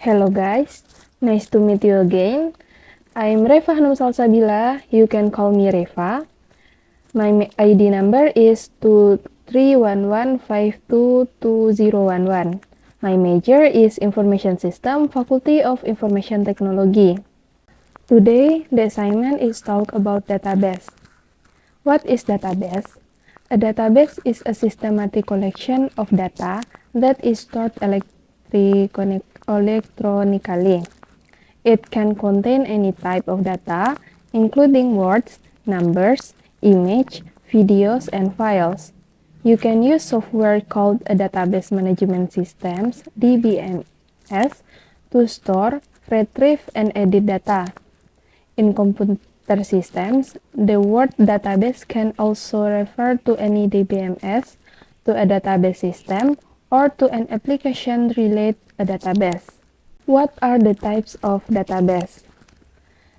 Hello guys, nice to meet you again. I'm Reva Hanum Salsabila, you can call me Reva. My ID number is 2311522011. My major is Information System, Faculty of Information Technology. Today, the assignment is talk about database. What is database? A database is a systematic collection of data that is stored electronically. It can contain any type of data, including words, numbers, image, videos, and files. You can use software called a database management systems, DBMS, to store, retrieve, and edit data. In computer systems, the word database can also refer to any DBMS, to a database system, or to an application related a database. What are the types of database?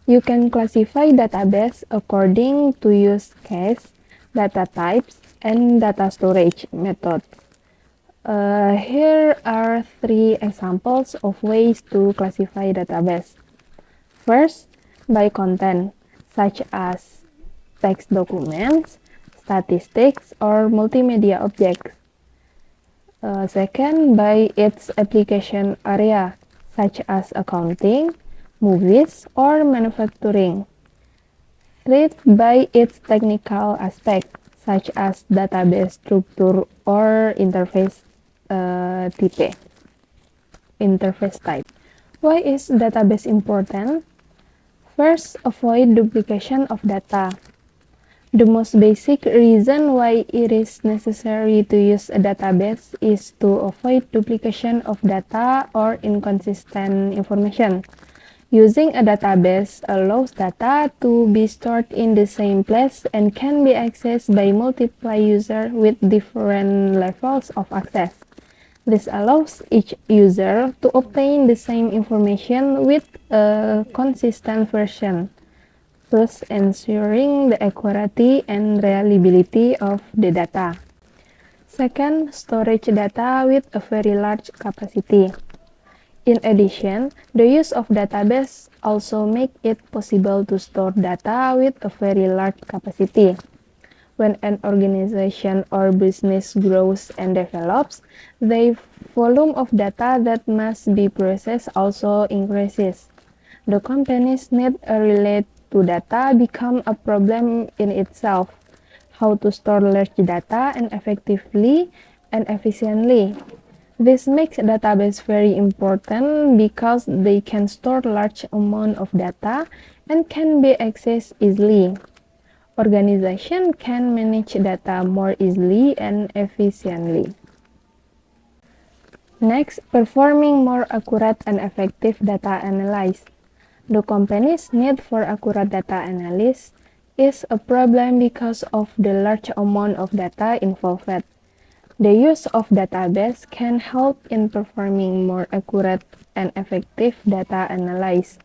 You can classify database according to use case, data types, and data storage methods. Here are 3 examples of ways to classify database. First, by content, such as text documents, statistics, or multimedia objects. Second, by its application area, such as accounting, movies, or manufacturing. Third, by its technical aspect, such as database structure or interface type. Why is database important? First, avoid duplication of data. The most basic reason why it is necessary to use a database is to avoid duplication of data or inconsistent information. Using a database allows data to be stored in the same place and can be accessed by multiple users with different levels of access. This allows each user to obtain the same information with a consistent version, thus ensuring the accuracy and reliability of the data. Second, storage data with a very large capacity. In addition, the use of database also makes it possible to store data with a very large capacity. When an organization or business grows and develops, the volume of data that must be processed also increases. The company's need related to data become a problem in itself. How to store large data and effectively and efficiently. This makes database very important because they can store large amount of data and can be accessed easily. Organization can manage data more easily and efficiently. Next, performing more accurate and effective data analysis. The company's need for accurate data analysis is a problem because of the large amount of data involved. The use of database can help in performing more accurate and effective data analysis.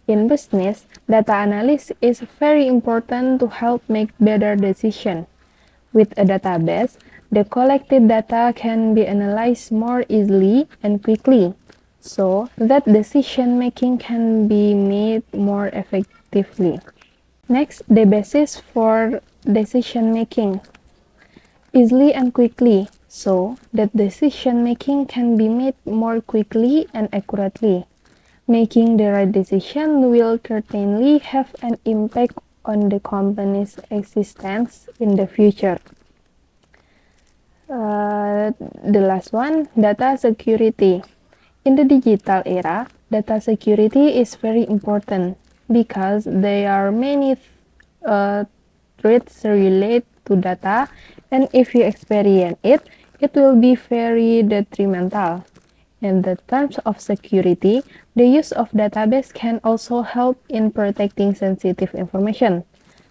In business, data analysis is very important to help make better decisions. With a database, the collected data can be analyzed more easily and quickly, so that decision making can be made more effectively. Next, the basis for decision making. Easily and quickly, so that decision making can be made more quickly and accurately. Making the right decision will certainly have an impact on the company's existence in the future. The last one, data security. In the digital era, data security is very important because there are many threats related to data, and if you experience it, it will be very detrimental. In the terms of security, the use of database can also help in protecting sensitive information.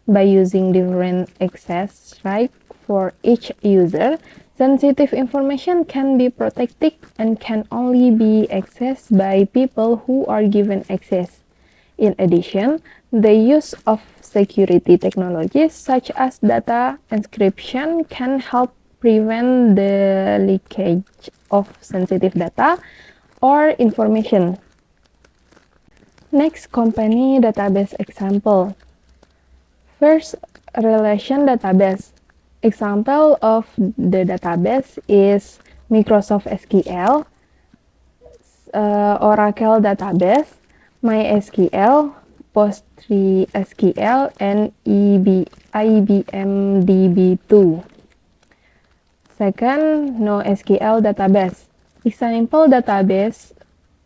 By using different access rights for each user, sensitive information can be protected and can only be accessed by people who are given access. In addition, the use of security technologies such as data encryption can help prevent the leakage of sensitive data or information. Next, company database example. First, relation database. Example of the database is Microsoft SQL, Oracle database, MySQL, PostgreSQL, and IBM DB2. Second, NoSQL database. Example database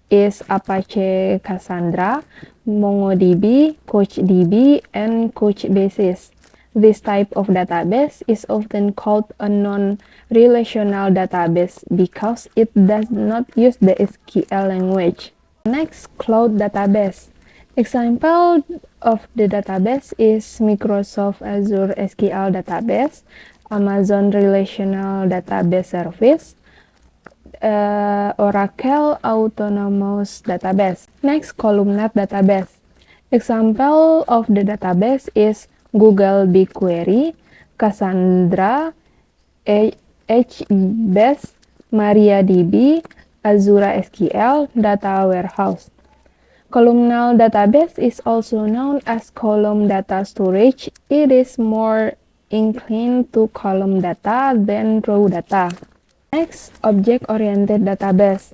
is Apache Cassandra, MongoDB, CouchDB, and Couchbasis. This type of database is often called a non-relational database because it does not use the SQL language. Next, cloud database. Example of the database is Microsoft Azure SQL database, Amazon Relational Database Service, Oracle Autonomous Database. Next, columnar database. Example of the database is Google BigQuery, Cassandra, HBase, MariaDB, Azure SQL, Data Warehouse. Columnar database is also known as column data storage. It is more inclined to column data than row data. Next, object-oriented database.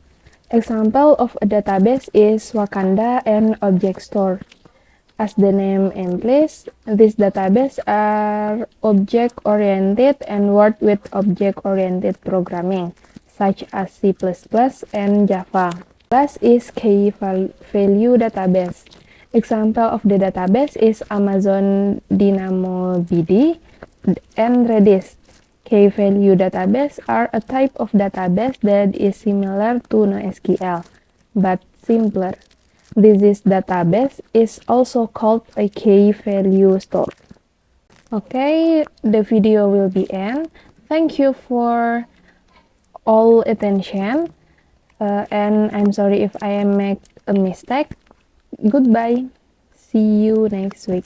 Example of a database is Wakanda and Object Store. As the name implies, these databases are object-oriented and work with object-oriented programming, such as C++ and Java. Last is key value database. Example of the database is Amazon DynamoDB and Redis. Key value database are a type of database that is similar to NoSQL, but simpler. This database is also called a key value store. Okay, the video will be end. Thank you for all attention, and I'm sorry if I make a mistake. Goodbye. See you next week.